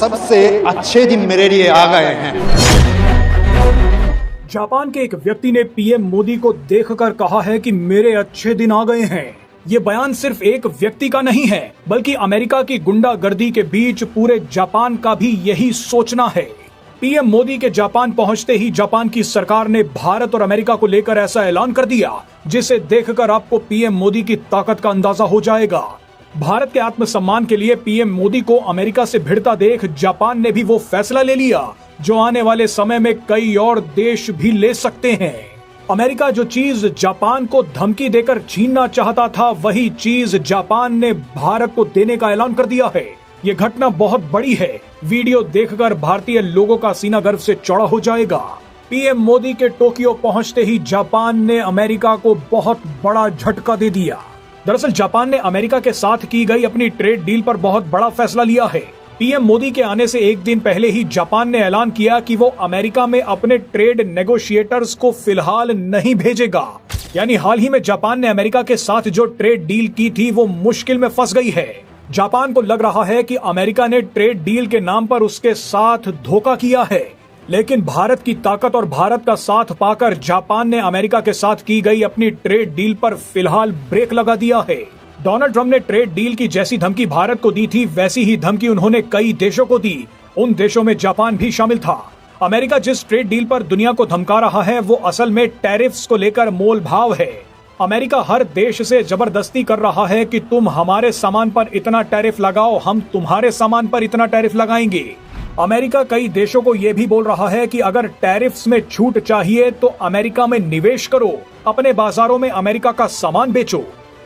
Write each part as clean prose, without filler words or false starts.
सबसे अच्छे दिन मेरे लिए आ गए हैं। जापान के एक व्यक्ति ने पीएम मोदी को देखकर कहा है कि मेरे अच्छे दिन आ गए हैं। ये बयान सिर्फ एक व्यक्ति का नहीं है, बल्कि अमेरिका की गुंडागर्दी के बीच पूरे जापान का भी यही सोचना है। पीएम मोदी के जापान पहुंचते ही जापान की सरकार ने भारत और अमेरिका को लेकर ऐसा ऐलान कर दिया, जिसे देखकर आपको पीएम मोदी की ताकत का अंदाजा हो जाएगा। भारत के आत्मसम्मान के लिए पीएम मोदी को अमेरिका से भिड़ता देख जापान ने भी वो फैसला ले लिया जो आने वाले समय में कई और देश भी ले सकते हैं। अमेरिका जो चीज जापान को धमकी देकर छीनना चाहता था, वही चीज जापान ने भारत को देने का ऐलान कर दिया है। ये घटना बहुत बड़ी है। वीडियो देखकर भारतीय लोगों का सीना गर्व से चौड़ा हो जाएगा। पीएम मोदी के टोक्यो पहुंचते ही जापान ने अमेरिका को बहुत बड़ा झटका दे दिया। दरअसल जापान ने अमेरिका के साथ की गई अपनी ट्रेड डील पर बहुत बड़ा फैसला लिया है। पीएम मोदी के आने से एक दिन पहले ही जापान ने ऐलान किया कि वो अमेरिका में अपने ट्रेड नेगोशिएटर्स को फिलहाल नहीं भेजेगा। यानी हाल ही में जापान ने अमेरिका के साथ जो ट्रेड डील की थी वो मुश्किल में फंस गई है। जापान को लग रहा है कि अमेरिका ने ट्रेड डील के नाम पर उसके साथ धोखा किया है, लेकिन भारत की ताकत और भारत का साथ पाकर जापान ने अमेरिका के साथ की गई अपनी ट्रेड डील पर फिलहाल ब्रेक लगा दिया है। डोनाल्ड ट्रंप ने ट्रेड डील की जैसी धमकी भारत को दी थी, वैसी ही धमकी उन्होंने कई देशों को दी। उन देशों में जापान भी शामिल था। अमेरिका जिस ट्रेड डील पर दुनिया को धमका रहा है वो असल में टैरिफ्स को लेकर मोल भाव है। अमेरिका हर देश से जबरदस्ती कर रहा है कि तुम हमारे सामान पर इतना टैरिफ लगाओ, हम तुम्हारे सामान पर इतना टैरिफ लगाएंगे। अमेरिका कई देशों को यह भी बोल रहा है कि अगर टैरिफ्स में छूट चाहिए तो अमेरिका में निवेश करो, अपने बाजारों में अमेरिका का सामान बेचो।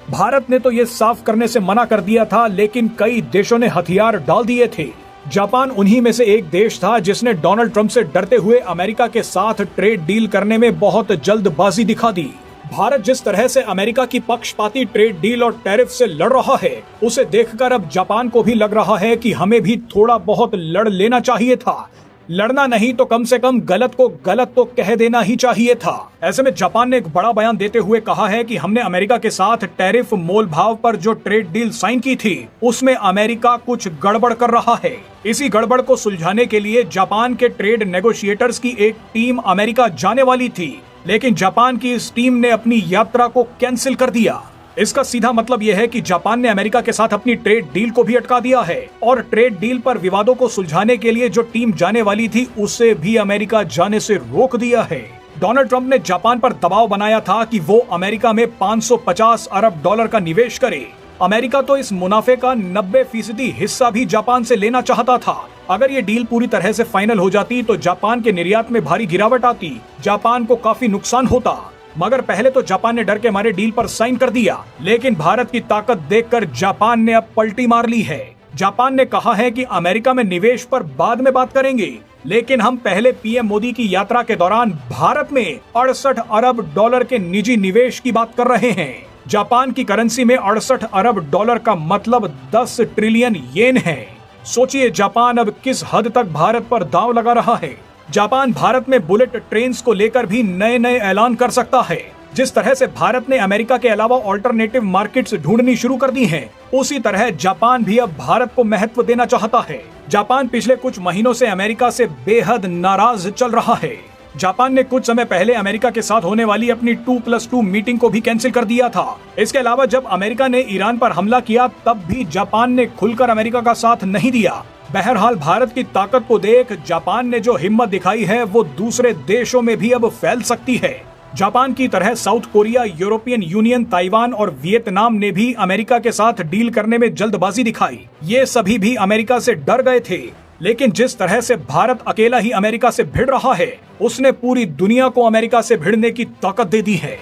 भारत ने तो ये साफ करने से मना कर दिया था, लेकिन कई देशों ने हथियार डाल दिए थे। जापान उन्हीं में से एक देश था जिसने डोनाल्ड ट्रंप से डरते हुए अमेरिका के साथ ट्रेड डील करने में बहुत जल्दबाजी दिखा दी। भारत जिस तरह से अमेरिका की पक्षपाती ट्रेड डील और टैरिफ से लड़ रहा है, उसे देखकर अब जापान को भी लग रहा है कि हमें भी थोड़ा बहुत लड़ लेना चाहिए था। लड़ना नहीं तो कम से कम गलत को गलत तो कह देना ही चाहिए था। ऐसे में जापान ने एक बड़ा बयान देते हुए कहा है कि हमने अमेरिका के साथ टैरिफ मोल भाव पर जो ट्रेड डील साइन की थी, उसमें अमेरिका कुछ गड़बड़ कर रहा है। इसी गड़बड़ को सुलझाने के लिए जापान के ट्रेड नेगोशिएटर्स की एक टीम अमेरिका जाने वाली थी, लेकिन जापान की इस टीम ने अपनी यात्रा को कैंसिल कर दिया। इसका सीधा मतलब यह है कि जापान ने अमेरिका के साथ अपनी ट्रेड डील को भी अटका दिया है और ट्रेड डील पर विवादों को सुलझाने के लिए जो टीम जाने वाली थी उसे भी अमेरिका जाने से रोक दिया है। डोनाल्ड ट्रंप ने जापान पर दबाव बनाया था कि वो अमेरिका में 550 अरब डॉलर का निवेश करे। अमेरिका तो इस मुनाफे का 90% हिस्सा भी जापान से लेना चाहता था। अगर ये डील पूरी तरह से फाइनल हो जाती तो जापान के निर्यात में भारी गिरावट आती, जापान को काफी नुकसान होता। मगर पहले तो जापान ने डर के मारे डील पर साइन कर दिया, लेकिन भारत की ताकत देखकर जापान ने अब पलटी मार ली है। जापान ने कहा है कि अमेरिका में निवेश पर बाद में बात करेंगे, लेकिन हम पहले पीएम मोदी की यात्रा के दौरान भारत में 68 अरब डॉलर के निजी निवेश की बात कर रहे हैं। जापान की करेंसी में 68 अरब डॉलर का मतलब 10 ट्रिलियन येन है। सोचिए जापान अब किस हद तक भारत पर दांव लगा रहा है। जापान भारत में बुलेट ट्रेन्स को लेकर भी नए नए ऐलान कर सकता है। जिस तरह से भारत ने अमेरिका के अलावा ऑल्टरनेटिव मार्केट्स ढूंढनी शुरू कर दी हैं, उसी तरह जापान भी अब भारत को महत्व देना चाहता है। जापान पिछले कुछ महीनों से अमेरिका से बेहद नाराज चल रहा है। जापान ने कुछ समय पहले अमेरिका के साथ होने वाली अपनी 2+2 मीटिंग को भी कैंसिल कर दिया था। इसके अलावा जब अमेरिका ने ईरान पर हमला किया तब भी जापान ने खुलकर अमेरिका का साथ नहीं दिया। बहरहाल भारत की ताकत को देख जापान ने जो हिम्मत दिखाई है वो दूसरे देशों में भी अब फैल सकती है। जापान की तरह south Korea, European union, Taiwan और वियतनाम ने भी अमेरिका के साथ डील करने में जल्दबाजी दिखाई। ये सभी भी अमेरिका से डर गए थे, लेकिन जिस तरह से भारत अकेला ही अमेरिका से भिड़ रहा है, उसने पूरी दुनिया को अमेरिका से भिड़ने की ताकत दे दी है।